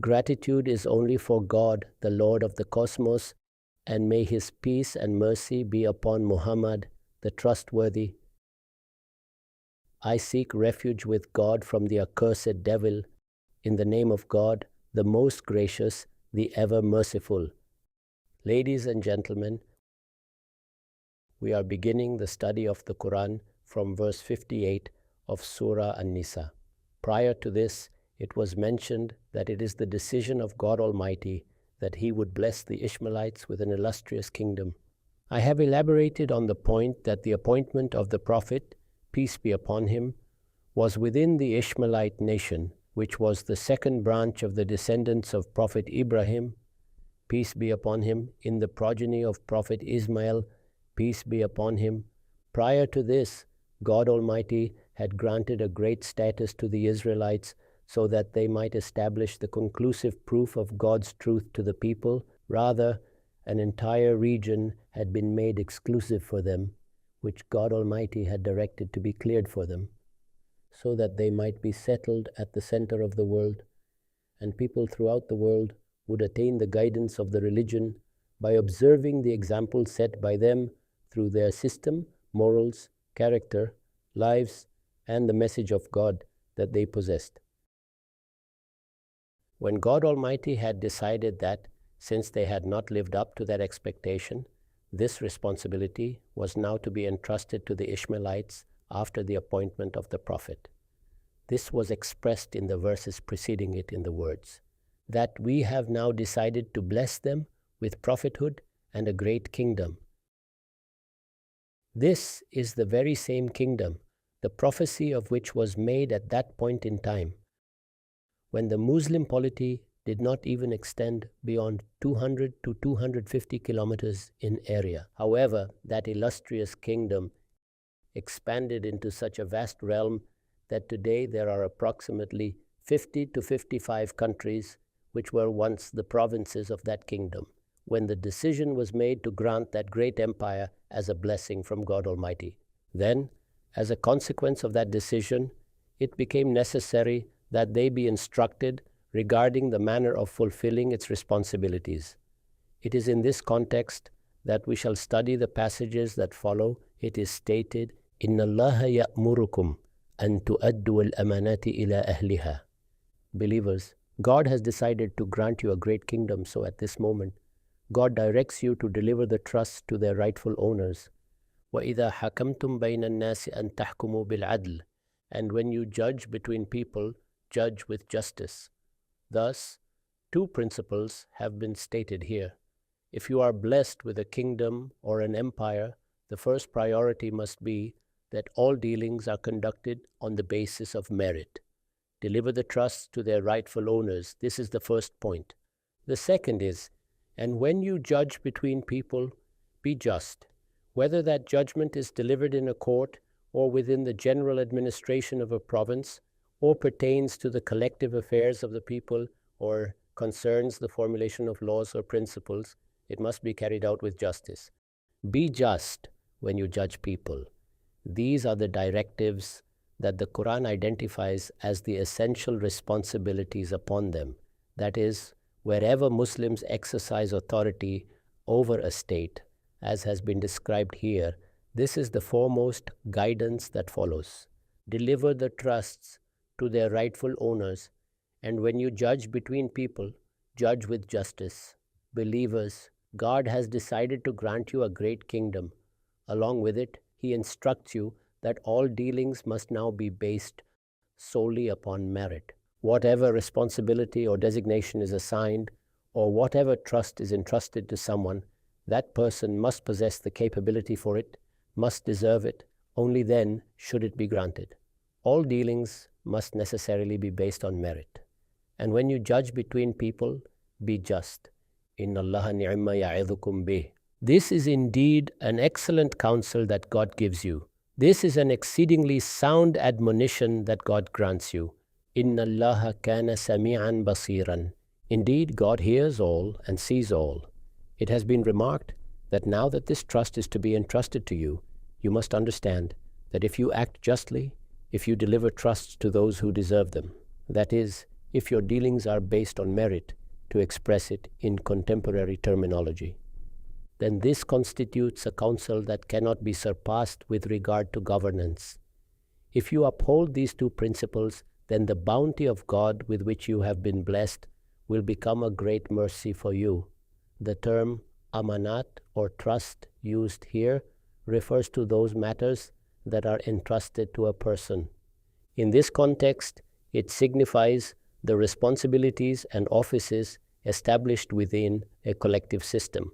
Gratitude is only for God, the Lord of the cosmos, and may His peace and mercy be upon Muhammad, the trustworthy. I seek refuge with God from the accursed devil, in the name of God, the most gracious, the ever merciful. Ladies and gentlemen, we are beginning the study of the Quran from verse 58 of Surah Al Nisa. Prior to this, it was mentioned that it is the decision of God Almighty that He would bless the Ishmaelites with an illustrious kingdom. I have elaborated on the point that the appointment of the Prophet, peace be upon him, was within the Ishmaelite nation, which was the second branch of the descendants of Prophet Ibrahim, peace be upon him, in the progeny of Prophet Ismail, peace be upon him. Prior to this, God Almighty had granted a great status to the Israelites so that they might establish the conclusive proof of God's truth to the people. Rather, an entire region had been made exclusive for them, which God Almighty had directed to be cleared for them, so that they might be settled at the center of the world, and people throughout the world would attain the guidance of the religion by observing the example set by them through their system, morals, character, lives, and the message of God that they possessed. When God Almighty had decided that, since they had not lived up to that expectation, this responsibility was now to be entrusted to the Ishmaelites after the appointment of the Prophet. This was expressed in the verses preceding it in the words, that we have now decided to bless them with prophethood and a great kingdom. This is the very same kingdom, the prophecy of which was made at that point in time, when the Muslim polity did not even extend beyond 200 to 250 kilometers in area. However, that illustrious kingdom expanded into such a vast realm that today there are approximately 50 to 55 countries which were once the provinces of that kingdom, when the decision was made to grant that great empire as a blessing from God Almighty. Then, as a consequence of that decision, it became necessary that they be instructed regarding the manner of fulfilling its responsibilities. It is in this context that we shall study the passages that follow. It is stated, "Inna Allaha ya'murukum an tu'addu al-amanati ila ahliha." Believers, God has decided to grant you a great kingdom, so at this moment, God directs you to deliver the trusts to their rightful owners. وَإِذَا حَكَمْتُمْ بَيْنَ النَّاسِ أَن تَحْكُمُوا بِالْعَدْلِ. And when you judge between people, judge with justice. Thus, two principles have been stated here. If you are blessed with a kingdom or an empire, the first priority must be that all dealings are conducted on the basis of merit. Deliver the trusts to their rightful owners. This is the first point. The second is, and when you judge between people, be just. Whether that judgment is delivered in a court or within the general administration of a province, or pertains to the collective affairs of the people, or concerns the formulation of laws or principles, it must be carried out with justice. Be just when you judge people. These are the directives that the Quran identifies as the essential responsibilities upon them. That is, wherever Muslims exercise authority over a state, as has been described here, this is the foremost guidance that follows. Deliver the trusts to their rightful owners, and when you judge between people, judge with justice. Believers, God has decided to grant you a great kingdom. Along with it, He instructs you that all dealings must now be based solely upon merit. Whatever responsibility or designation is assigned, or whatever trust is entrusted to someone, that person must possess the capability for it, must deserve it. Only then should it be granted. All dealings must necessarily be based on merit. And when you judge between people, be just. Inna Allaha ni'ma ya'idhukum bih. This is indeed an excellent counsel that God gives you. This is an exceedingly sound admonition that God grants you. Inna Allaha kana sami'an basiran. Indeed, God hears all and sees all. It has been remarked that now that this trust is to be entrusted to you, you must understand that if you act justly, if you deliver trusts to those who deserve them, that is, if your dealings are based on merit, to express it in contemporary terminology. Then this constitutes a counsel that cannot be surpassed with regard to governance. If you uphold these two principles, then the bounty of God with which you have been blessed will become a great mercy for you. The term amanat or trust used here refers to those matters that are entrusted to a person. In this context, it signifies the responsibilities and offices established within a collective system.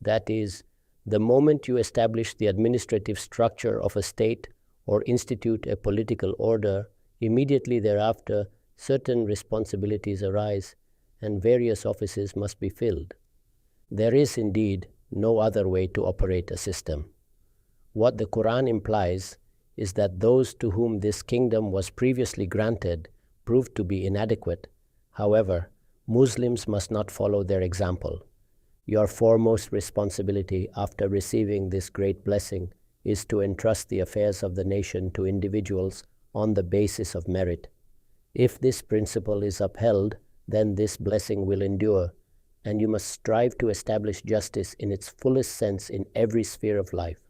That is, the moment you establish the administrative structure of a state or institute a political order, immediately thereafter certain responsibilities arise and various offices must be filled. There is indeed no other way to operate a system. What the Quran implies is that those to whom this kingdom was previously granted proved to be inadequate. However, Muslims must not follow their example. Your foremost responsibility after receiving this great blessing is to entrust the affairs of the nation to individuals on the basis of merit. If this principle is upheld, then this blessing will endure, and you must strive to establish justice in its fullest sense in every sphere of life.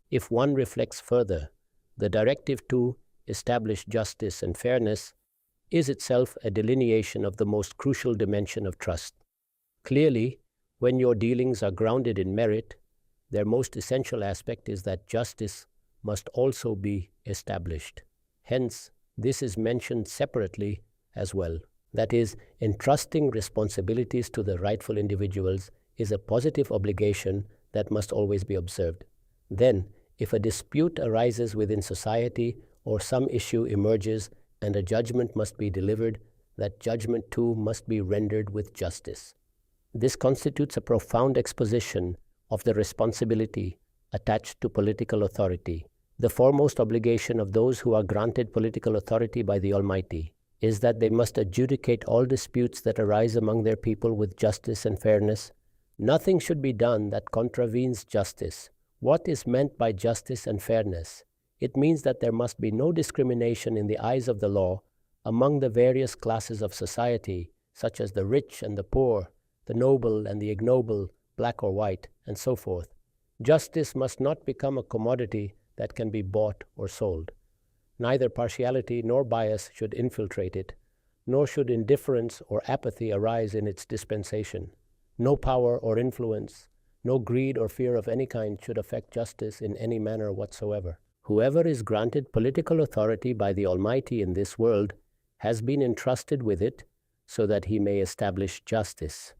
If one reflects further, the directive to establish justice and fairness is itself a delineation of the most crucial dimension of trust. Clearly, when your dealings are grounded in merit, their most essential aspect is that justice must also be established. Hence, this is mentioned separately as well. That is, entrusting responsibilities to the rightful individuals is a positive obligation that must always be observed. Then, if a dispute arises within society or some issue emerges and a judgment must be delivered, that judgment too must be rendered with justice. This constitutes a profound exposition of the responsibility attached to political authority. The foremost obligation of those who are granted political authority by the Almighty is that they must adjudicate all disputes that arise among their people with justice and fairness. Nothing should be done that contravenes justice. What is meant by justice and fairness? It means that there must be no discrimination in the eyes of the law among the various classes of society, such as the rich and the poor, the noble and the ignoble, black or white, and so forth. Justice must not become a commodity that can be bought or sold. Neither partiality nor bias should infiltrate it, nor should indifference or apathy arise in its dispensation. No power or influence, no greed or fear of any kind should affect justice in any manner whatsoever. Whoever is granted political authority by the Almighty in this world has been entrusted with it so that he may establish justice.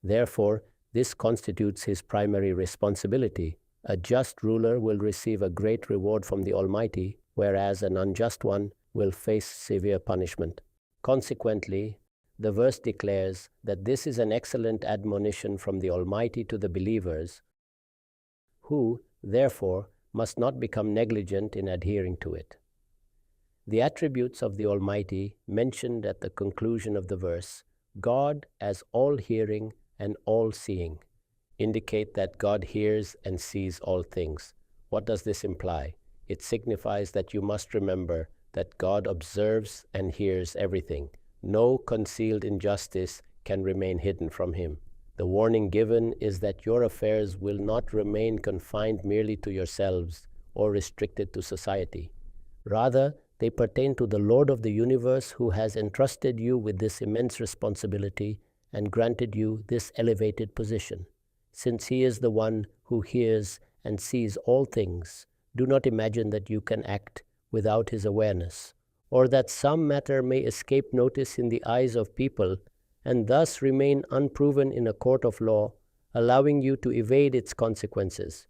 Therefore, this constitutes his primary responsibility. A just ruler will receive a great reward from the Almighty, whereas an unjust one will face severe punishment. Consequently, the verse declares that this is an excellent admonition from the Almighty to the believers, who, therefore, must not become negligent in adhering to it. The attributes of the Almighty mentioned at the conclusion of the verse, God as all-hearing and all-seeing, indicate that God hears and sees all things. What does this imply? It signifies that you must remember that God observes and hears everything. No concealed injustice can remain hidden from him. The warning given is that your affairs will not remain confined merely to yourselves or restricted to society. Rather, they pertain to the Lord of the universe, who has entrusted you with this immense responsibility and granted you this elevated position. Since he is the one who hears and sees all things, do not imagine that you can act without his awareness, or that some matter may escape notice in the eyes of people and thus remain unproven in a court of law, allowing you to evade its consequences.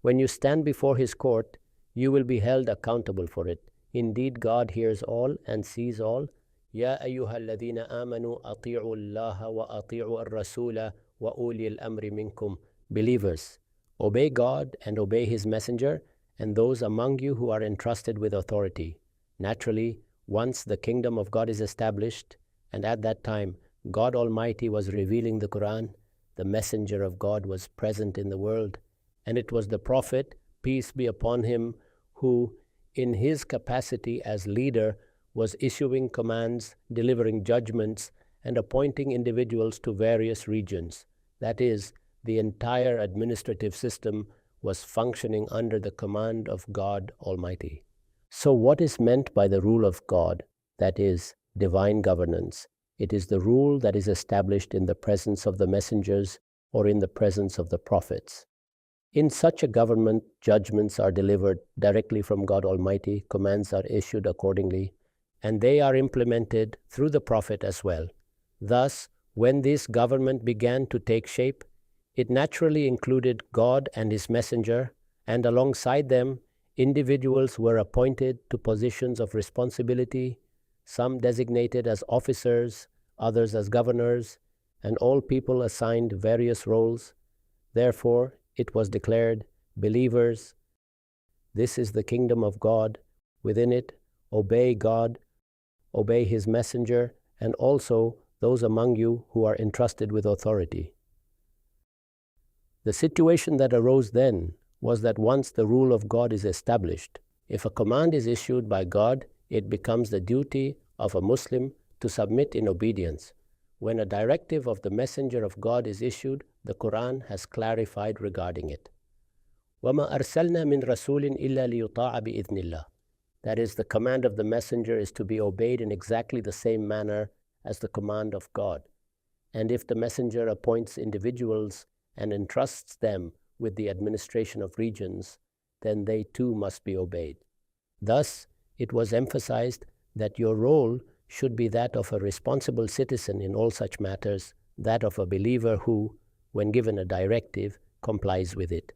When you stand before his court, you will be held accountable for it. Indeed, God hears all and sees all. Ya ayyuhalladhina amanu ati'u Allah wa ati'u ar-rasula wa uli al-amri minkum. Believers, obey God and obey his messenger and those among you who are entrusted with authority. Naturally, once the kingdom of God is established, and at that time God Almighty was revealing the Quran, the messenger of God was present in the world, and it was the Prophet, peace be upon him, who, in his capacity as leader, was issuing commands, delivering judgments, and appointing individuals to various regions. That is, the entire administrative system was functioning under the command of God Almighty. So, what is meant by the rule of God? That is, divine governance. It is the rule that is established in the presence of the messengers or in the presence of the prophets. In such a government, judgments are delivered directly from God Almighty, commands are issued accordingly, and they are implemented through the Prophet as well. Thus, when this government began to take shape, it naturally included God and His Messenger, and alongside them, individuals were appointed to positions of responsibility, some designated as officers, others as governors, and all people assigned various roles. Therefore, it was declared, believers, this is the kingdom of God. Within it, obey God, obey His Messenger, and also those among you who are entrusted with authority. The situation that arose then was that once the rule of God is established, if a command is issued by God, it becomes the duty of a Muslim to submit in obedience. When a directive of the Messenger of God is issued, the Quran has clarified regarding it. وَمَا أَرْسَلْنَا مِن رَسُولٍ إِلَّا لِيُطَاعَ بِإِذْنِ اللَّهِ. That is, the command of the Messenger is to be obeyed in exactly the same manner as the command of God. And if the Messenger appoints individuals and entrusts them with the administration of regions, then they too must be obeyed. Thus, it was emphasized that your role should be that of a responsible citizen in all such matters, that of a believer who, when given a directive, complies with it.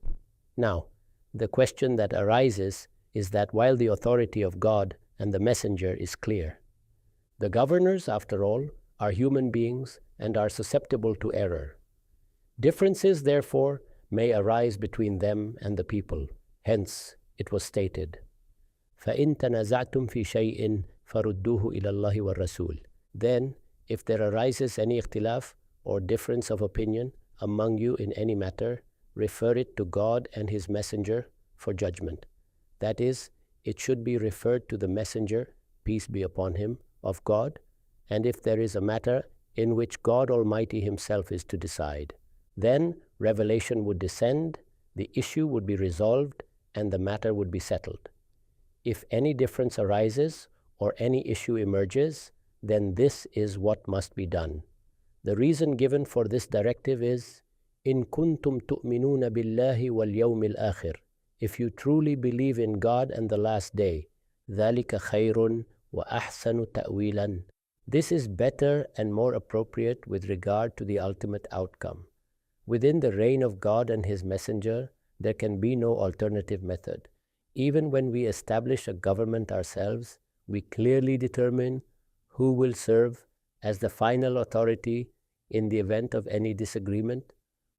Now, the question that arises is that while the authority of God and the Messenger is clear, the governors, after all, are human beings and are susceptible to error. Differences, therefore, may arise between them and the people. Hence, it was stated, فَإِن تَنَازَعْتُمْ فِي شَيْءٍ فَرُدُّوهُ إِلَى اللَّهِ وَالرَّسُولِ. Then, if there arises any ikhtilaf or difference of opinion among you in any matter, refer it to God and His Messenger for judgment. That is, it should be referred to the Messenger, peace be upon him, of God, and if there is a matter in which God Almighty Himself is to decide, then revelation would descend, the issue would be resolved, and the matter would be settled. If any difference arises or any issue emerges, then this is what must be done. The reason given for this directive is, إِن كُنْتُمْ تُؤْمِنُونَ بِاللَّهِ وَالْيَوْمِ الْآخِرِ. If you truly believe in God and the last day, ذَلِكَ خَيْرٌ وَأَحْسَنُ تَأْوِيلًا. This is better and more appropriate with regard to the ultimate outcome. Within the reign of God and His Messenger, there can be no alternative method. Even when we establish a government ourselves, we clearly determine who will serve as the final authority in the event of any disagreement.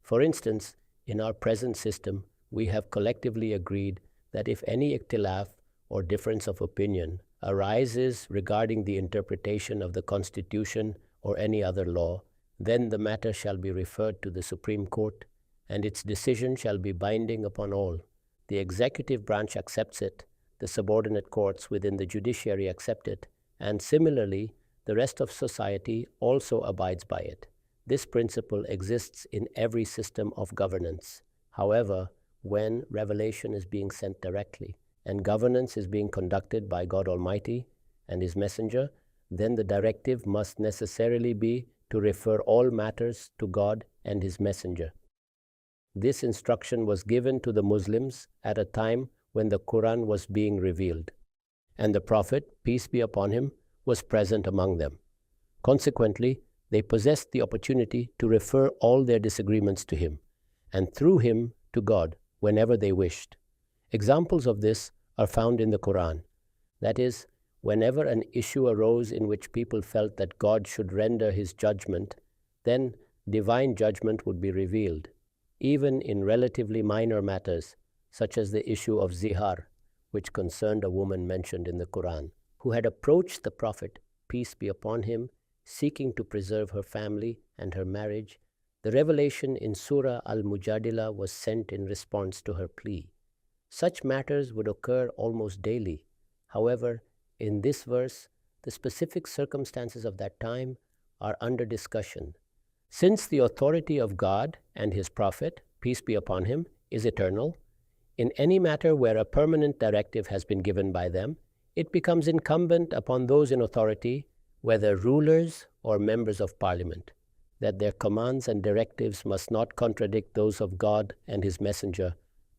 For instance, in our present system, we have collectively agreed that if any ikhtilaf or difference of opinion arises regarding the interpretation of the Constitution or any other law, then the matter shall be referred to the Supreme Court, and its decision shall be binding upon all. The executive branch accepts it, the subordinate courts within the judiciary accept it, and similarly, the rest of society also abides by it. This principle exists in every system of governance. However, when revelation is being sent directly and governance is being conducted by God Almighty and His Messenger, then the directive must necessarily be to refer all matters to God and His Messenger. This instruction was given to the Muslims at a time when the Quran was being revealed, and the Prophet, peace be upon him, was present among them. Consequently, they possessed the opportunity to refer all their disagreements to him, and through him to God whenever they wished. Examples of this are found in the Quran. That is, whenever an issue arose in which people felt that God should render His judgment, then divine judgment would be revealed, even in relatively minor matters, such as the issue of zihar, which concerned a woman mentioned in the Quran, who had approached the Prophet, peace be upon him, seeking to preserve her family and her marriage. The revelation in Surah Al was sent in response to her plea. Such matters would occur almost daily. However, in this verse, The specific circumstances of that time are under discussion. Since the authority of God and His Prophet, peace be upon him, is eternal, in any matter where a permanent directive has been given by them, it becomes incumbent upon those in authority, whether rulers or members of parliament, that their commands and directives must not contradict those of God and His Messenger,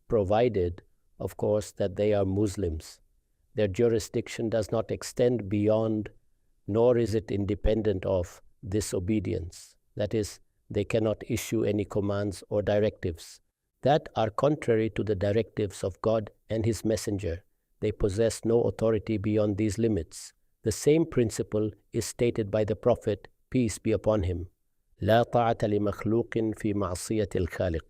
provided, of course, that they are Muslims. Their jurisdiction does not extend beyond, nor is it independent of, disobedience. That is, they cannot issue any commands or directives that are contrary to the directives of God and His Messenger. They possess no authority beyond these limits. The same principle is stated by the Prophet, peace be upon him. لا طاعة لمخلوق في معصية الخالق.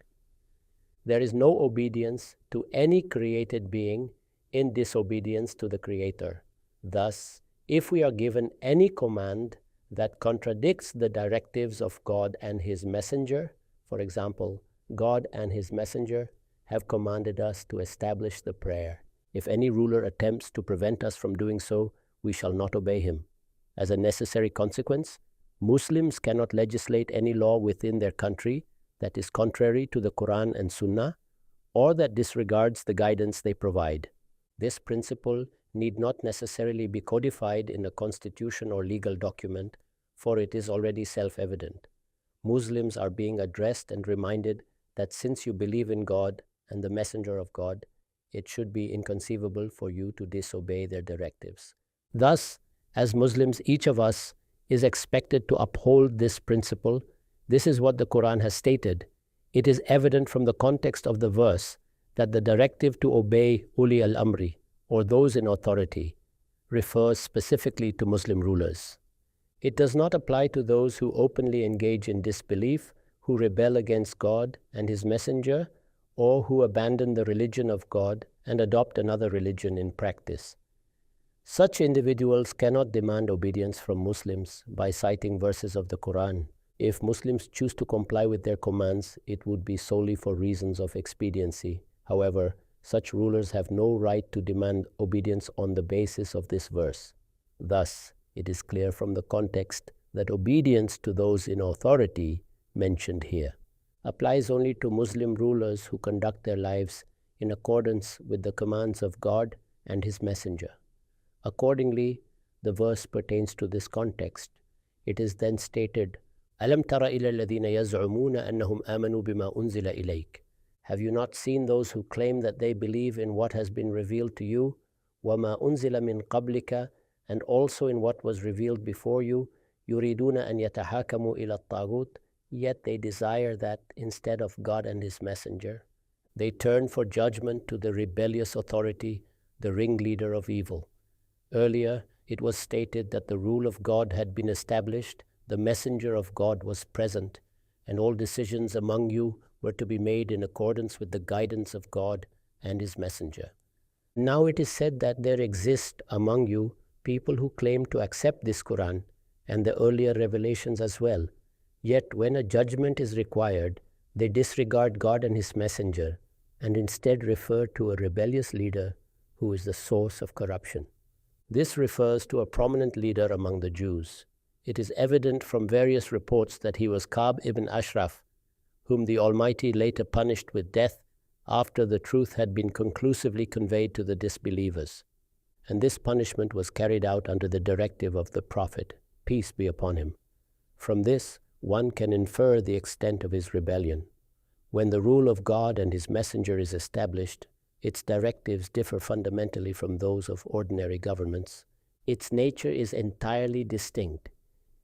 There is no obedience to any created being in disobedience to the Creator. Thus, if we are given any command that contradicts the directives of God and His Messenger, for example, God and His Messenger have commanded us to establish the prayer. If any ruler attempts to prevent us from doing so, we shall not obey him. As a necessary consequence, Muslims cannot legislate any law within their country that is contrary to the Quran and Sunnah, or that disregards the guidance they provide. This principle need not necessarily be codified in a constitution or legal document, for it is already self-evident. Muslims are being addressed and reminded that since you believe in God and the Messenger of God, it should be inconceivable for you to disobey their directives. Thus, as Muslims, each of us is expected to uphold this principle. This is what the Quran has stated. It is evident from the context of the verse that the directive to obey uli al-amri, or those in authority, refers specifically to Muslim rulers. It does not apply to those who openly engage in disbelief, who rebel against God and His Messenger, or who abandon the religion of God and adopt another religion in practice. Such individuals cannot demand obedience from Muslims by citing verses of the Quran. If Muslims choose to comply with their commands, it would be solely for reasons of expediency. However, such rulers have no right to demand obedience on the basis of this verse. Thus, it is clear from the context that obedience to those in authority mentioned here applies only to Muslim rulers who conduct their lives in accordance with the commands of God and His Messenger. Accordingly, the verse pertains to this context. It is then stated, أَلَمْ تَرَ إِلَى الَّذِينَ يَزْعُمُونَ أَنَّهُمْ آمَنُوا بِمَا أُنزِلَ إِلَيْكَ. Have you not seen those who claim that they believe in what has been revealed to you, وَمَا أُنزِلَ مِنْ قَبْلِكَ, and also in what was revealed before you, يُرِيدُونَ أَنْ يَتَحَاكَمُوا إِلَى الطَّاغُوتِ, yet they desire that instead of God and His Messenger, they turn for judgment to the rebellious authority, the ringleader of evil. Earlier, it was stated that the rule of God had been established, the Messenger of God was present, and all decisions among you were to be made in accordance with the guidance of God and His Messenger. Now it is said that there exist among you people who claim to accept this Quran and the earlier revelations as well, yet when a judgment is required, they disregard God and His Messenger and instead refer to a rebellious leader who is the source of corruption. This refers to a prominent leader among the Jews. It is evident from various reports that he was Ka'b ibn Ashraf, whom the Almighty later punished with death after the truth had been conclusively conveyed to the disbelievers. And this punishment was carried out under the directive of the Prophet, peace be upon him. From this, one can infer the extent of his rebellion. When the rule of God and His Messenger is established, its directives differ fundamentally from those of ordinary governments. Its nature is entirely distinct.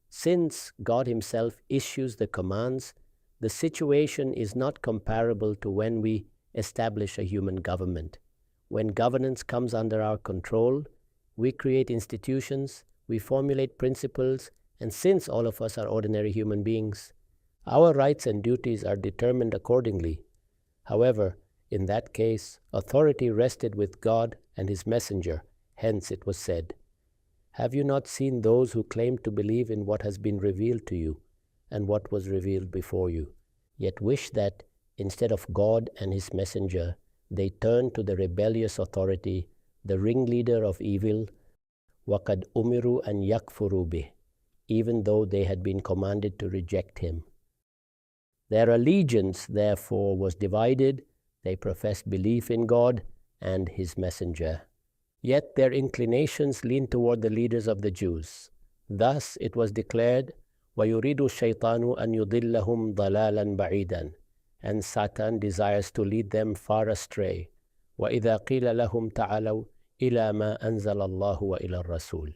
Since God Himself issues the commands, the situation is not comparable to when we establish a human government. When governance comes under our control, we create institutions, we formulate principles, and since all of us are ordinary human beings, our rights and duties are determined accordingly. However, in that case, authority rested with God and His Messenger. Hence it was said, have you not seen those who claim to believe in what has been revealed to you and what was revealed before you, yet wish that, instead of God and His Messenger, they turn to the rebellious authority, the ringleader of evil, وَقَدْ أُمِرُوا أَنْ يَكْفُرُوا بِهِ, even though they had been commanded to reject him. Their allegiance, therefore, was divided. They professed belief in God and His Messenger. Yet their inclinations leaned toward the leaders of the Jews. Thus it was declared, وَيُرِيدُ الشَّيْطَانُ أَنْ يُضِلَّهُمْ ضَلَالًا بَعِيدًا, and Satan desires to lead them far astray. وَإِذَا قِيلَ لَهُمْ تَعَالَوْا إِلَى مَا أَنزَلَ اللَّهُ وَإِلَى الرَّسُولِ,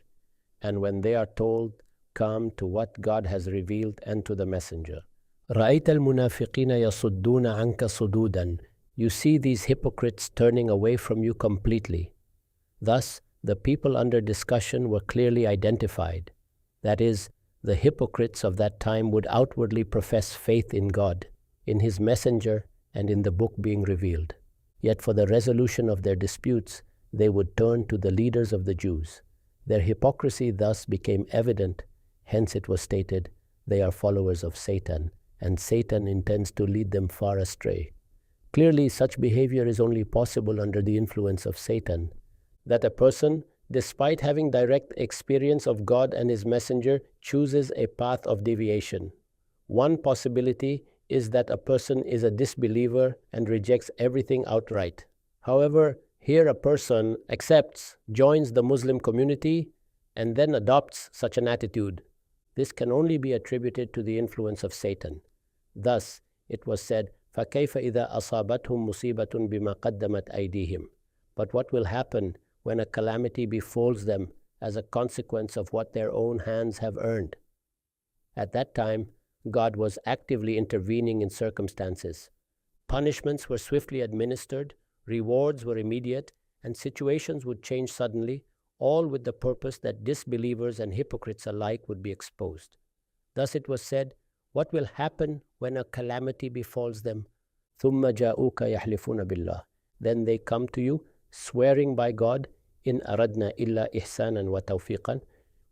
and when they are told, come to what God has revealed and to the Messenger. رَأَيْتَ الْمُنَافِقِينَ يَصُدُّونَ عَنْكَ صُدُودًا, you see these hypocrites turning away from you completely. Thus, the people under discussion were clearly identified. That is, the hypocrites of that time would outwardly profess faith in God, in His Messenger, and in the book being revealed. Yet for the resolution of their disputes, they would turn to the leaders of the Jews. Their hypocrisy thus became evident. Hence it was stated, they are followers of Satan, and Satan intends to lead them far astray. Clearly, such behavior is only possible under the influence of Satan. That a person, despite having direct experience of God and His Messenger, chooses a path of deviation. One possibility is that a person is a disbeliever and rejects everything outright. However, here a person accepts, joins the Muslim community, and then adopts such an attitude. This can only be attributed to the influence of Satan. Thus, it was said, فَكَيْفَ إِذَا أَصَابَتْهُمْ مُصِيبَةٌ بِمَا قَدَّمَتْ أَيْدِيهِمْ. But what will happen when a calamity befalls them as a consequence of what their own hands have earned? At that time, God was actively intervening in circumstances. Punishments were swiftly administered, rewards were immediate, and situations would change suddenly, all with the purpose that disbelievers and hypocrites alike would be exposed. Thus it was said, what will happen when a calamity befalls them? ثُمَّ جَاءُوكَ يَحْلِفُونَ بِاللَّهِ. Then they come to you, swearing by God, إِنْ أَرَدْنَا إِلَّا إِحْسَانًا وَتَوْفِيقًا.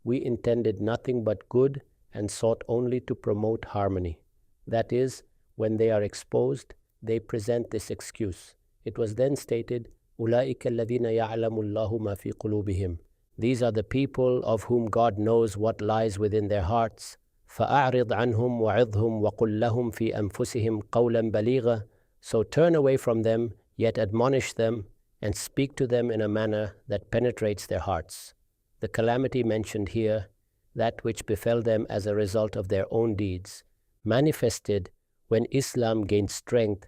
We intended nothing but good and sought only to promote harmony. That is, when they are exposed, they present this excuse. It was then stated, أُولَٰئِكَ الَّذِينَ يَعْلَمُ اللَّهُ مَا فِي قُلُوبِهِمْ. These are the people of whom God knows what lies within their hearts. فَأَعْرِضْ عَنْهُمْ وَعِظْهُمْ وَقُلْ لَهُمْ فِي أَنفُسِهِمْ قَوْلًا بَلِيغًا. So turn away from them, yet admonish them, and speak to them in a manner that penetrates their hearts. The calamity mentioned here, that which befell them as a result of their own deeds, manifested when Islam gained strength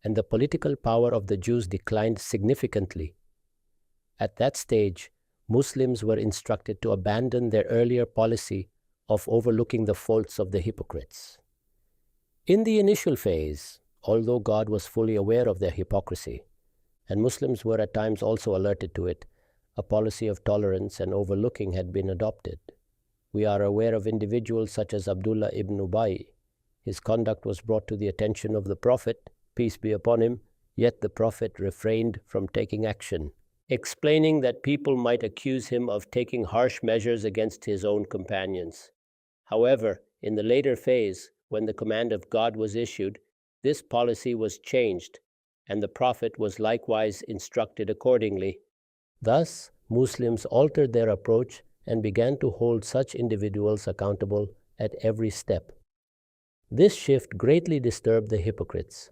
and the political power of the Jews declined significantly. At that stage, Muslims were instructed to abandon their earlier policy of overlooking the faults of the hypocrites. In the initial phase, although God was fully aware of their hypocrisy, and Muslims were at times also alerted to it, a policy of tolerance and overlooking had been adopted. We are aware of individuals such as Abdullah ibn Ubay. His conduct was brought to the attention of the Prophet, peace be upon him, yet the Prophet refrained from taking action, explaining that people might accuse him of taking harsh measures against his own companions. However, in the later phase, when the command of God was issued, this policy was changed, and the Prophet was likewise instructed accordingly. Thus, Muslims altered their approach and began to hold such individuals accountable at every step. This shift greatly disturbed the hypocrites.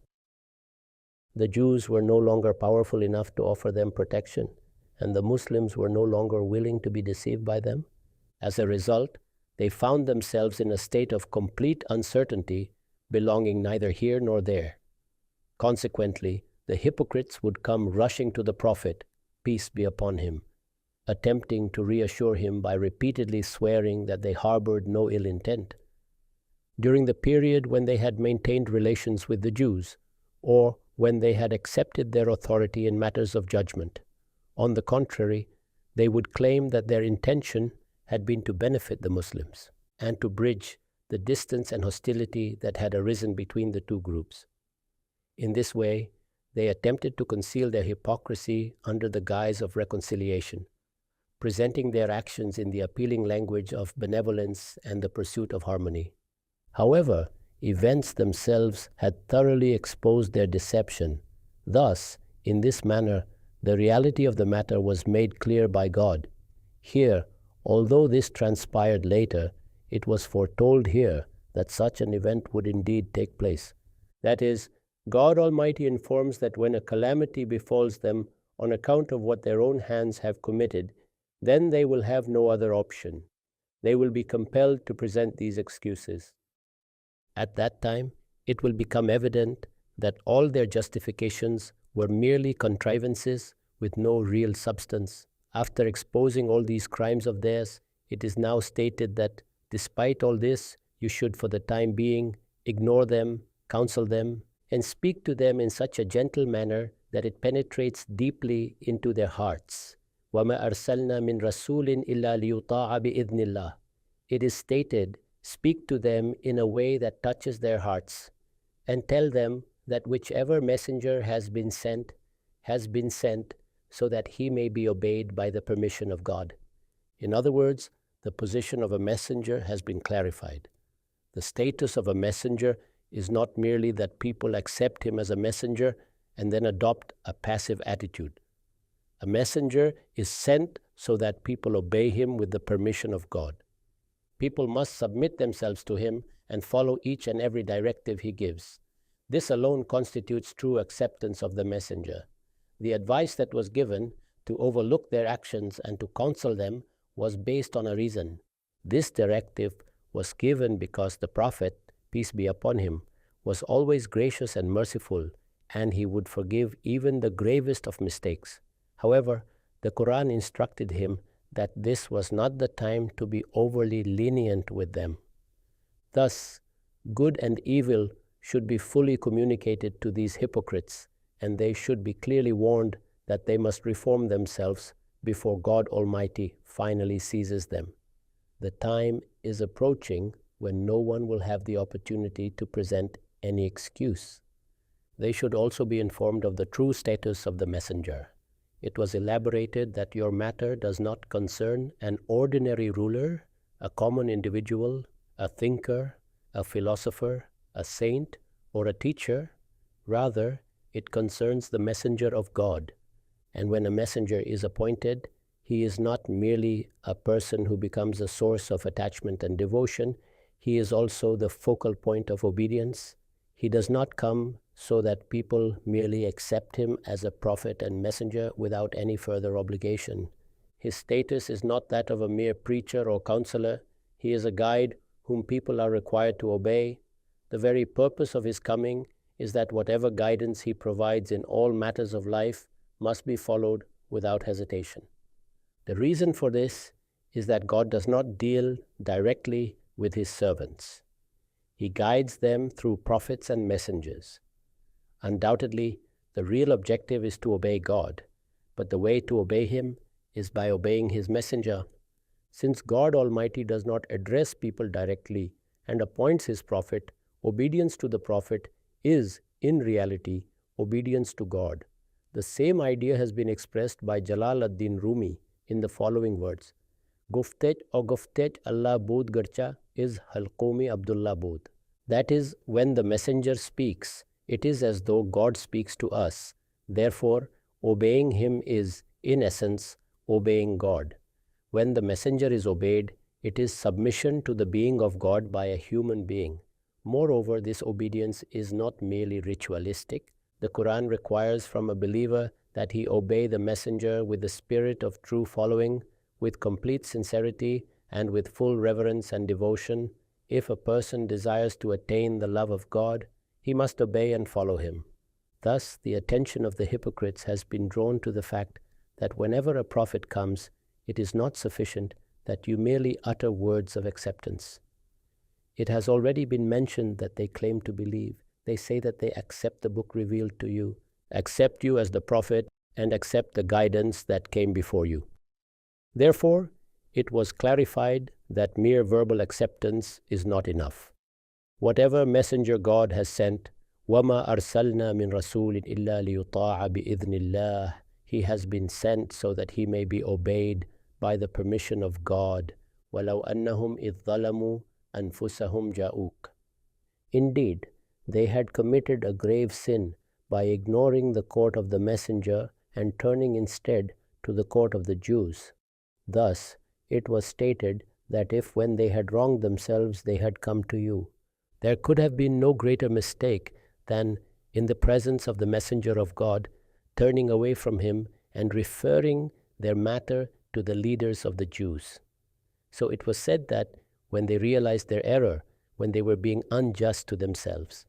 The Jews were no longer powerful enough to offer them protection, and the Muslims were no longer willing to be deceived by them. As a result, they found themselves in a state of complete uncertainty, belonging neither here nor there. Consequently, the hypocrites would come rushing to the Prophet, peace be upon him, attempting to reassure him by repeatedly swearing that they harbored no ill intent. During the period when they had maintained relations with the Jews, or when they had accepted their authority in matters of judgment. On the contrary, they would claim that their intention had been to benefit the Muslims and to bridge the distance and hostility that had arisen between the two groups. In this way, they attempted to conceal their hypocrisy under the guise of reconciliation, presenting their actions in the appealing language of benevolence and the pursuit of harmony. However, events themselves had thoroughly exposed their deception. Thus, in this manner, the reality of the matter was made clear by God. Here, Although this transpired later, it was foretold here that such an event would indeed take place. That is, God Almighty informs that when a calamity befalls them on account of what their own hands have committed, then they will have no other option. They will be compelled to present these excuses. At that time, it will become evident that all their justifications were merely contrivances with no real substance. After exposing all these crimes of theirs, it is now stated that despite all this, you should for the time being ignore them, counsel them, and speak to them in such a gentle manner that it penetrates deeply into their hearts. وَمَا أَرْسَلْنَا مِن رَسُولٍ إِلَّا لِيُطَاعَ بِإِذْنِ اللَّهِ. It is stated, speak to them in a way that touches their hearts, and tell them that whichever messenger has been sent so that he may be obeyed by the permission of God. In other words, the position of a messenger has been clarified. The status of a messenger is not merely that people accept him as a messenger and then adopt a passive attitude. A messenger is sent so that people obey him with the permission of God. People must submit themselves to him and follow each and every directive he gives. This alone constitutes true acceptance of the messenger. The advice that was given to overlook their actions and to counsel them was based on a reason. This directive was given because the Prophet, peace be upon him, was always gracious and merciful, and he would forgive even the gravest of mistakes. However, the Quran instructed him that this was not the time to be overly lenient with them. Thus, good and evil should be fully communicated to these hypocrites, and they should be clearly warned that they must reform themselves before God Almighty finally seizes them. The time is approaching when no one will have the opportunity to present any excuse. They should also be informed of the true status of the messenger. It was elaborated that your matter does not concern an ordinary ruler, a common individual, a thinker, a philosopher, a saint, or a teacher. Rather, it concerns the messenger of God. And when a messenger is appointed, he is not merely a person who becomes a source of attachment and devotion. He is also the focal point of obedience. He does not come so that people merely accept him as a prophet and messenger without any further obligation. His status is not that of a mere preacher or counselor. He is a guide whom people are required to obey. The very purpose of his coming is that whatever guidance he provides in all matters of life must be followed without hesitation. The reason for this is that God does not deal directly with his servants. He guides them through prophets and messengers. Undoubtedly, the real objective is to obey God, but the way to obey him is by obeying his messenger. Since God Almighty does not address people directly and appoints his prophet, obedience to the prophet is, in reality, obedience to God. The same idea has been expressed by Jalal ad-Din Rumi in the following words: Guftej o guftej Allah bod garcha is halqomi Abdullah bod. That is, when the messenger speaks, it is as though God speaks to us. Therefore, obeying him is, in essence, obeying God. When the messenger is obeyed, it is submission to the being of God by a human being. Moreover, this obedience is not merely ritualistic. The Quran requires from a believer that he obey the messenger with the spirit of true following, with complete sincerity, and with full reverence and devotion. If a person desires to attain the love of God, he must obey and follow him. Thus, the attention of the hypocrites has been drawn to the fact that whenever a prophet comes, it is not sufficient that you merely utter words of acceptance. It has already been mentioned that they claim to believe. They say that they accept the book revealed to you, accept you as the prophet, and accept the guidance that came before you. Therefore, it was clarified that mere verbal acceptance is not enough. Whatever messenger God has sent, وَمَا أَرْسَلْنَا مِن رَسُولٍ إِلَّا لِيُطَاعَ بِإِذْنِ اللَّهِ, he has been sent so that he may be obeyed by the permission of God. وَلَوْ أَنَّهُمْ إِذْ ظَلَمُوا أَنفُسَهُمْ جَاءُوكَ. Indeed, they had committed a grave sin by ignoring the court of the messenger and turning instead to the court of the Jews. Thus, it was stated that if when they had wronged themselves they had come to you, there could have been no greater mistake than in the presence of the Messenger of God, turning away from him and referring their matter to the leaders of the Jews. So it was said that when they realized their error, when they were being unjust to themselves,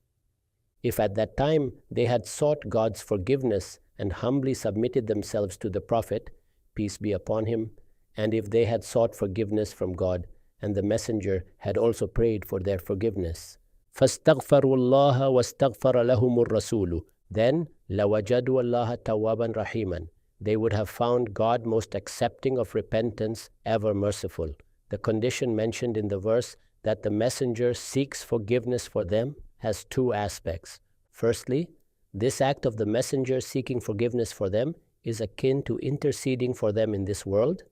if at that time they had sought God's forgiveness and humbly submitted themselves to the Prophet, peace be upon him, and if they had sought forgiveness from God, and the Messenger had also prayed for their forgiveness, فَاسْتَغْفَرُوا اللَّهَ وَاسْتَغْفَرَ لَهُمُ الرَّسُولُ, then لَوَجَدُوا اللَّهَ تَوَّابًا رَحِيمًا, they would have found God most accepting of repentance, ever merciful. The condition mentioned in the verse that the Messenger seeks forgiveness for them has two aspects. Firstly, this act of the Messenger seeking forgiveness for them is akin to interceding for them in this world,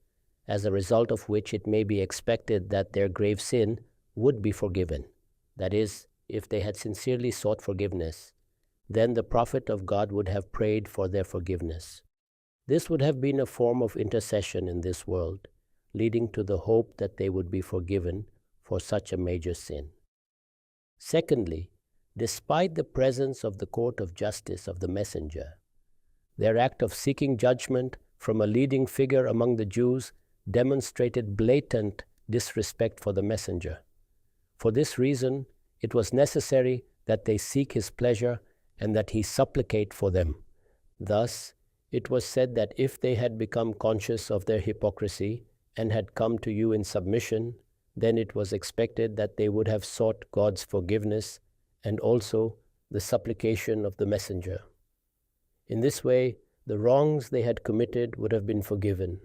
as a result of which it may be expected that their grave sin would be forgiven. That is, if they had sincerely sought forgiveness, then the Prophet of God would have prayed for their forgiveness. This would have been a form of intercession in this world, leading to the hope that they would be forgiven for such a major sin. Secondly, despite the presence of the court of justice of the Messenger, their act of seeking judgment from a leading figure among the Jews demonstrated blatant disrespect for the Messenger. For this reason, it was necessary that they seek his pleasure and that he supplicate for them. Thus, it was said that if they had become conscious of their hypocrisy and had come to you in submission, then it was expected that they would have sought God's forgiveness and also the supplication of the Messenger. In this way, the wrongs they had committed would have been forgiven.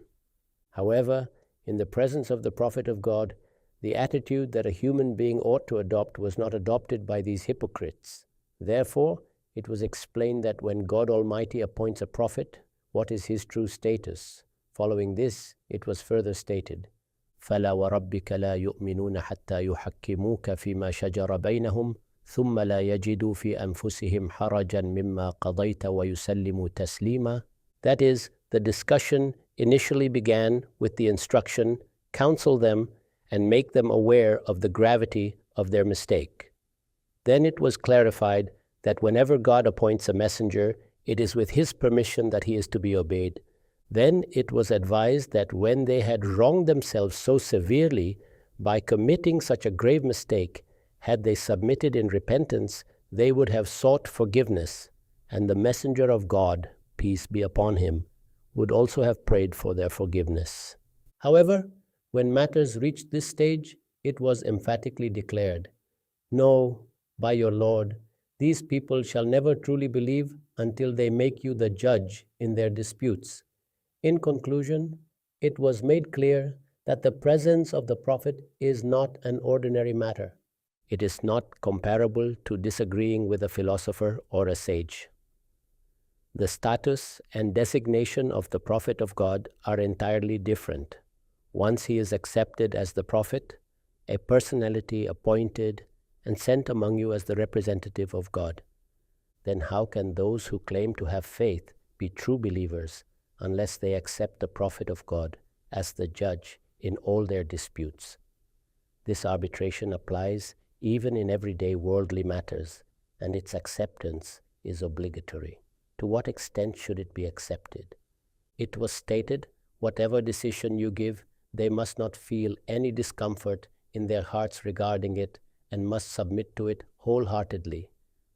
However, in the presence of the Prophet of God, the attitude that a human being ought to adopt was not adopted by these hypocrites. Therefore, it was explained that when God Almighty appoints a prophet, what is his true status? Following this, it was further stated, فَلَا وَرَبِّكَ لَا يُؤْمِنُونَ حَتَّى يُحَكِّمُوكَ فِي مَا شَجَرَ بَيْنَهُمْ ثُمَّ لَا يَجِدُوا فِي أَنفُسِهِمْ حَرَجًا مِمَّا قَضَيْتَ وَيُسَلِّمُوا تَسْلِيمًا. That is, the discussion initially began with the instruction, counsel them and make them aware of the gravity of their mistake. Then it was clarified that whenever God appoints a messenger, it is with his permission that he is to be obeyed. Then it was advised that when they had wronged themselves so severely by committing such a grave mistake, had they submitted in repentance, they would have sought forgiveness, and the Messenger of God, peace be upon him, would also have prayed for their forgiveness. However, when matters reached this stage, it was emphatically declared, "No, by your Lord, these people shall never truly believe until they make you the judge in their disputes." In conclusion, it was made clear that the presence of the Prophet is not an ordinary matter. It is not comparable to disagreeing with a philosopher or a sage. The status and designation of the Prophet of God are entirely different. Once he is accepted as the Prophet, a personality appointed and sent among you as the representative of God, then how can those who claim to have faith be true believers unless they accept the Prophet of God as the judge in all their disputes? This arbitration applies even in everyday worldly matters, and its acceptance is obligatory. To what extent should it be accepted? It was stated, whatever decision you give, they must not feel any discomfort in their hearts regarding it and must submit to it wholeheartedly.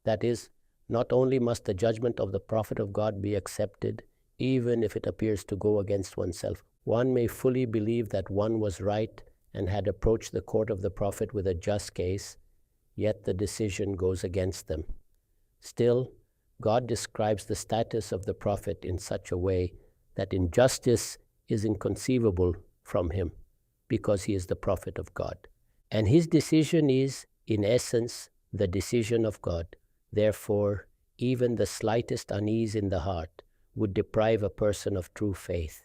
That is, not only must the judgment of the Prophet of God be accepted, even if it appears to go against oneself. One may fully believe that one was right and had approached the court of the Prophet with a just case, yet the decision goes against them. Still, God describes the status of the Prophet in such a way that injustice is inconceivable from him because he is the Prophet of God. And his decision is, in essence, the decision of God. Therefore, even the slightest unease in the heart would deprive a person of true faith.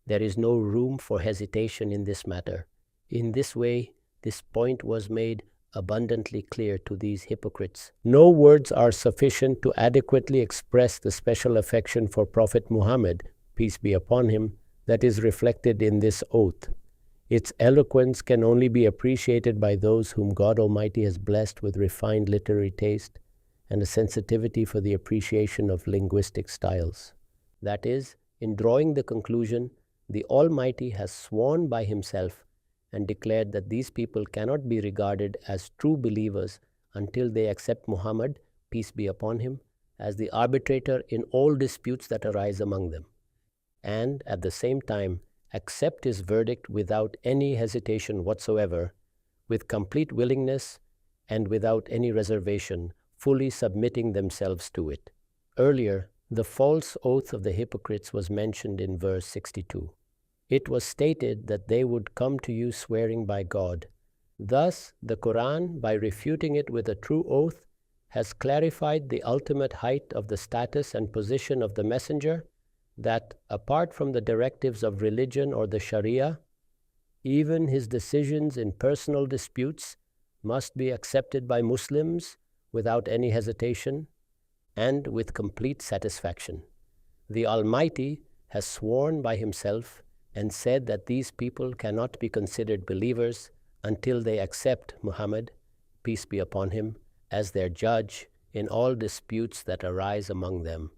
There is no room for hesitation in this matter. In this way, this point was made abundantly clear to these hypocrites. No words are sufficient to adequately express the special affection for Prophet Muhammad, peace be upon him, that is reflected in this oath. Its eloquence can only be appreciated by those whom God Almighty has blessed with refined literary taste and a sensitivity for the appreciation of linguistic styles. That is, in drawing the conclusion, the Almighty has sworn by Himself and declared that these people cannot be regarded as true believers until they accept Muhammad, peace be upon him, as the arbitrator in all disputes that arise among them, and at the same time accept his verdict without any hesitation whatsoever, with complete willingness and without any reservation, fully submitting themselves to it. Earlier, the false oath of the hypocrites was mentioned in verse 62. It was stated that they would come to you swearing by God. Thus, the Quran, by refuting it with a true oath, has clarified the ultimate height of the status and position of the messenger, that apart from the directives of religion or the Sharia, even his decisions in personal disputes must be accepted by Muslims without any hesitation and with complete satisfaction. The Almighty has sworn by Himself and said that these people cannot be considered believers until they accept Muhammad, peace be upon him, as their judge in all disputes that arise among them.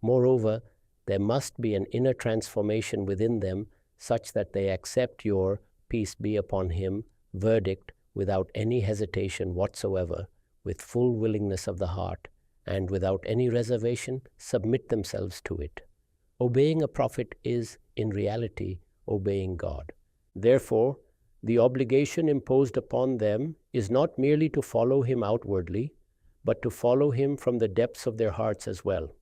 Moreover, there must be an inner transformation within them such that they accept your, peace be upon him, verdict without any hesitation whatsoever, with full willingness of the heart, and without any reservation submit themselves to it. Obeying a prophet is, in reality, obeying God. Therefore, the obligation imposed upon them is not merely to follow him outwardly, but to follow him from the depths of their hearts as well.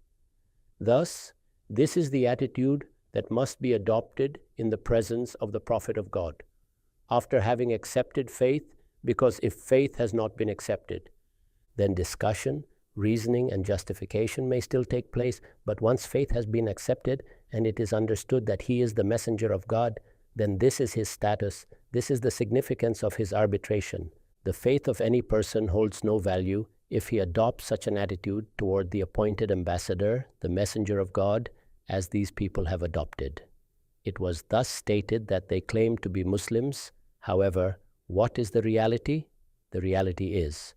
Thus, this is the attitude that must be adopted in the presence of the Prophet of God, after having accepted faith, because if faith has not been accepted, then discussion, reasoning, and justification may still take place, but once faith has been accepted and it is understood that he is the messenger of God, then this is his status, this is the significance of his arbitration. The faith of any person holds no value if he adopts such an attitude toward the appointed ambassador, the messenger of God, as these people have adopted. It was thus stated that they claim to be Muslims. However, what is the reality? The reality is,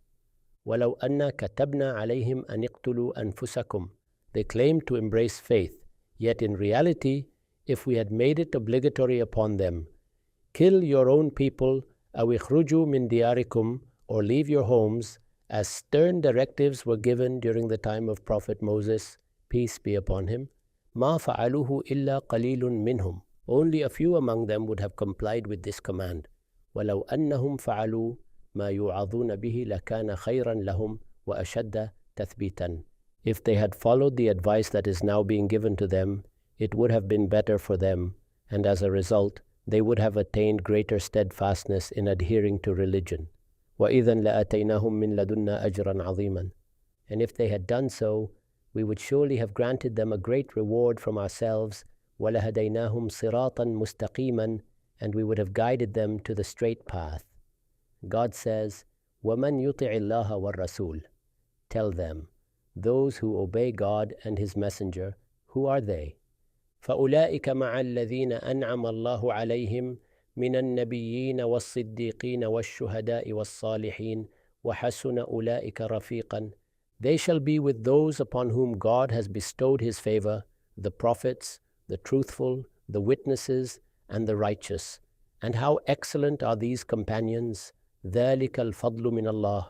وَلَوْ أَنَّا كَتَبْنَا عَلَيْهِمْ أَنِ اقْتُلُوا أَنفُسَكُمْ. They claim to embrace faith, yet in reality, if we had made it obligatory upon them, kill your own people, أَوْ اخْرُجُوا مِنْ دِيَارِكُمْ, or leave your homes, as stern directives were given during the time of Prophet Moses, peace be upon him, مَا فَعَلُوهُ إِلَّا قَلِيلٌ مِّنْهُمْ. Only a few among them would have complied with this command. وَلَوْ أَنَّهُمْ فَعَلُوا مَا يُوعَظُونَ بِهِ لَكَانَ خَيْرًا لَهُمْ وَأَشَدَّ تَثْبِيتًا. If they had followed the advice that is now being given to them, it would have been better for them, and as a result, they would have attained greater steadfastness in adhering to religion. وَإِذًا لَأَتَيْنَاهُمْ مِنْ لَدُنَّا أَجْرًا عَظِيمًا. And if they had done so, we would surely have granted them a great reward from ourselves, وَلَهَدَيْنَاهُمْ صِرَاطًا مُسْتَقِيمًا, and we would have guided them to the straight path. God says, وَمَنْ يُطِعِ اللَّهَ وَالرَّسُولِ. Tell them, those who obey God and His Messenger, who are they? فَأُولَٰئِكَ مَعَ الَّذِينَ أَنْعَمَ اللَّهُ عَلَيْهِمْ مِنَ النَّبِيِّينَ وَالصِّدِّيقِينَ وَالشُّهَدَاءِ وَالصَّالِحِينَ وَحَسُنَ أُولَٰئِكَ رَفِيقًا. They shall be with those upon whom God has bestowed His favor, the prophets, the truthful, the witnesses, and the righteous. And how excellent are these companions! ذَلِكَ الْفَضْلُ مِنَ اللَّهِ.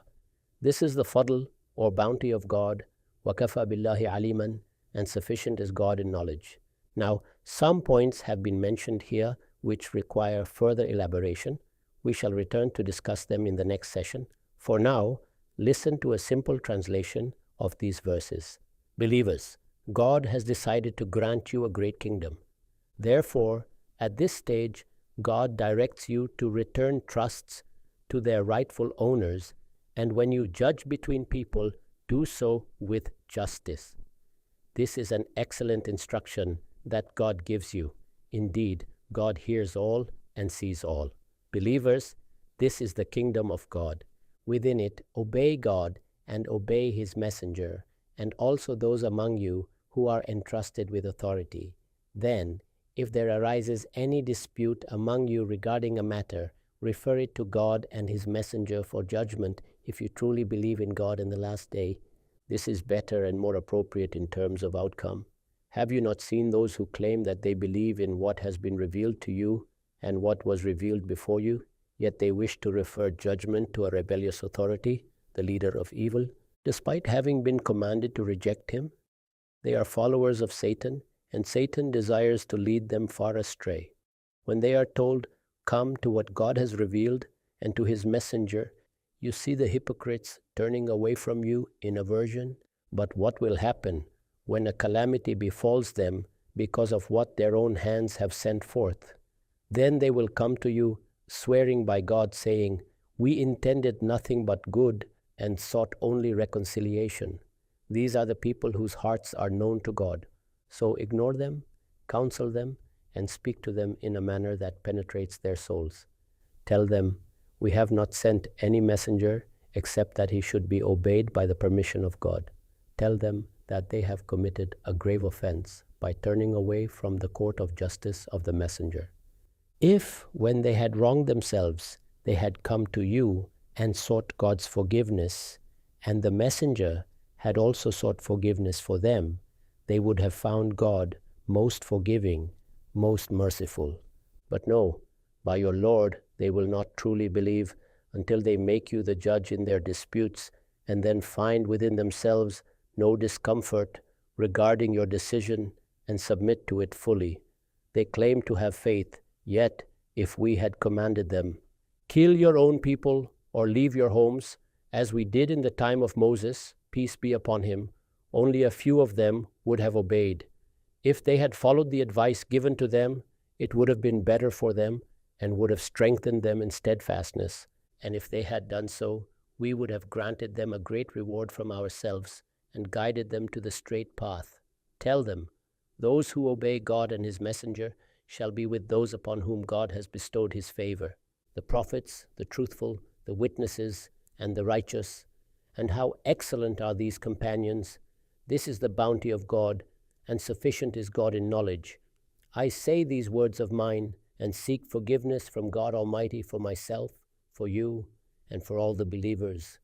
This is the fadl, or bounty of God. وَكَفَى بِاللَّهِ عَلِيمًا. And sufficient is God in knowledge. Now, some points have been mentioned here which require further elaboration. We shall return to discuss them in the next session. For now, listen to a simple translation of these verses. Believers, God has decided to grant you a great kingdom. Therefore, at this stage, God directs you to return trusts to their rightful owners, and when you judge between people, do so with justice. This is an excellent instruction that God gives you. Indeed, God hears all and sees all. Believers, this is the kingdom of God. Within it, obey God and obey His messenger, and also those among you who are entrusted with authority. Then, If there arises any dispute among you regarding a matter, refer it to God and His Messenger for judgment if you truly believe in God and the last day. This is better and more appropriate in terms of outcome. Have you not seen those who claim that they believe in what has been revealed to you and what was revealed before you, yet they wish to refer judgment to a rebellious authority, the leader of evil, despite having been commanded to reject him? They are followers of Satan, and Satan desires to lead them far astray. When they are told, "Come to what God has revealed and to His messenger," you see the hypocrites turning away from you in aversion. But what will happen when a calamity befalls them because of what their own hands have sent forth? Then they will come to you, swearing by God, saying, "We intended nothing but good and sought only reconciliation." These are the people whose hearts are known to God. So ignore them, counsel them, and speak to them in a manner that penetrates their souls. Tell them, "We have not sent any messenger except that he should be obeyed by the permission of God." Tell them that they have committed a grave offense by turning away from the court of justice of the messenger. If, when they had wronged themselves, they had come to you and sought God's forgiveness, and the messenger had also sought forgiveness for them, they would have found God most forgiving, most merciful. But no, by your Lord they will not truly believe until they make you the judge in their disputes and then find within themselves no discomfort regarding your decision and submit to it fully. They claim to have faith, yet if we had commanded them, "Kill your own people or leave your homes," as we did in the time of Moses, peace be upon him, only a few of them would have obeyed. If they had followed the advice given to them, it would have been better for them and would have strengthened them in steadfastness. And if they had done so, we would have granted them a great reward from ourselves and guided them to the straight path. Tell them, "Those who obey God and His messenger shall be with those upon whom God has bestowed His favor, the prophets, the truthful, the witnesses, and the righteous. And how excellent are these companions! This is the bounty of God, and sufficient is God in knowledge. I say these words of mine and seek forgiveness from God Almighty for myself, for you, and for all the believers.